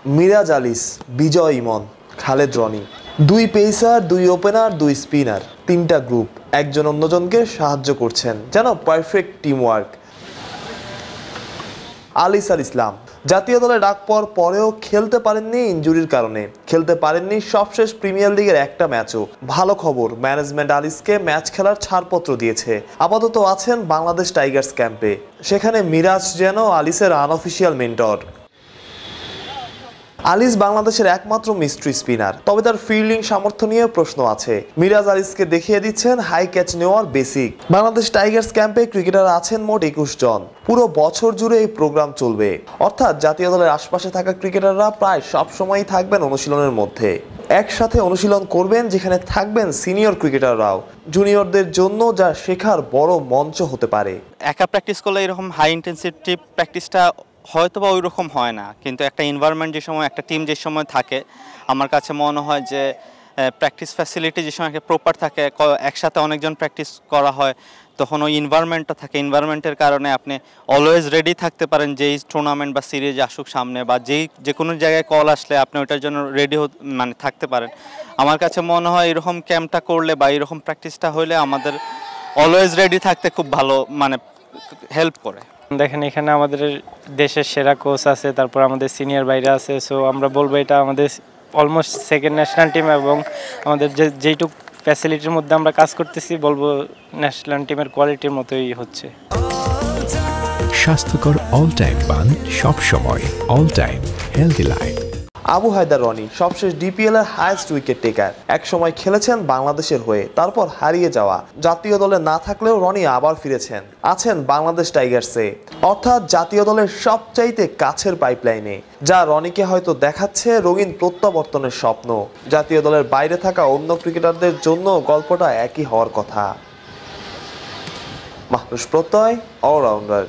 মিরাজ আলিস, বিজয় ইমন, খালেদ রনি, দুই পেসার, দুই ওপেনার, দুই স্পিনার, তিনটা গ্রুপ একজন অন্যজনকে সাহায্য করছেন, যেন পারফেক্ট টিম ওয়ার্ক। আলিস আল ইসলাম জাতীয় দলে ডাক পাওয়ার পরেও খেলতে পারেননি ইনজুরির কারণে, খেলতে পারেননি সবশেষ প্রিমিয়ার লিগের একটা ম্যাচও। ভালো খবর, ম্যানেজমেন্ট আলিসকে ম্যাচ খেলার ছাড়পত্র দিয়েছে। আপাতত আছেন বাংলাদেশ টাইগার্স ক্যাম্পে। সেখানে মিরাজ যেন আলিসের আনঅফিসিয়াল মেন্টর। আলিস বাংলাদেশের একমাত্র মিস্ট্রি স্পিনার, তবে তার ফিল্ডিং সামর্থ্য নিয়ে প্রশ্ন আছে। মিরাজ আলিসকে দেখিয়ে দিচ্ছেন হাই ক্যাচ নেওয়ার বেসিক। বাংলাদেশ টাইগার্স ক্যাম্পে ক্রিকেটার আছেন মোট 21 জন। পুরো বছর জুড়ে এই প্রোগ্রাম চলবে, অর্থাৎ জাতীয় দলের আশপাশে থাকা ক্রিকেটাররা প্রায় সবসময়ই থাকবেন অনুশীলনের মধ্যে। একসাথে অনুশীলন করবেন, যেখানে থাকবেন সিনিয়র ক্রিকেটাররাও। জুনিয়রদের জন্য যা শেখার বড় মঞ্চ হতে পারে। একা প্র্যাকটিস করলে এরকম হাই ইন্টেন্সিটি প্র্যাকটিসটা হয়তো বা ওই রকম হয় না, কিন্তু একটা এনভায়রনমেন্ট যে সময়, একটা টিম যে সময় থাকে, আমার কাছে মনে হয় যে প্র্যাকটিস ফ্যাসিলিটি যে সময় প্রপার থাকে, একসাথে অনেকজন প্র্যাকটিস করা হয়, তখন ওই এনভায়রনমেন্টটা থাকে। এনভায়রনমেন্টের কারণে আপনি অলওয়েজ রেডি থাকতে পারেন, যেই টুর্নামেন্ট বা সিরিজ আসুক সামনে, বা যে কোনো জায়গায় কল আসলে আপনি ওইটার জন্য রেডি মানে থাকতে পারেন। আমার কাছে মনে হয় এরকম ক্যাম্পটা করলে বা এরকম প্র্যাকটিসটা হলে আমাদের অলওয়েজ রেডি থাকতে খুব ভালো মানে হেল্প করে। দেখেন, এখানে আমাদের দেশের সেরা কোচ আছে, তারপর আমাদের সিনিয়র বাইরে আছে। সো আমরা বলবো এটা আমাদের অলমোস্ট সেকেন্ড ন্যাশনাল টিম, এবং আমাদের যেইটুক ফ্যাসিলিটির মধ্যে আমরা কাজ করতেছি, বলবো ন্যাশনাল টিমের কোয়ালিটির মতোই হচ্ছে। স্বাস্থ্যকর অল টাইম পান সব সময়, all time healthy life. Abu Haider Rony সবশেষ ডিপিএল এর হাইয়েস্ট উইকেট টেকার। এক সময় খেলেছেন বাংলাদেশের হয়ে, তারপর হারিয়ে যাওয়া। জাতীয় দলে না থাকলেও রনি আবার ফিরেছেন, আছেন বাংলাদেশ টাইগার্সে, অর্থাৎ জাতীয় দলের সবচাইতে কাছের পাইপলাইনে, যা রনিকে হয়তো দেখাচ্ছে রঙিন প্রত্যাবর্তনের স্বপ্ন। জাতীয় দলের বাইরে থাকা অন্য ক্রিকেটারদের জন্য গল্পটা একই হওয়ার কথা। মাহরুষ প্রত্যয়, অলরাউন্ডার।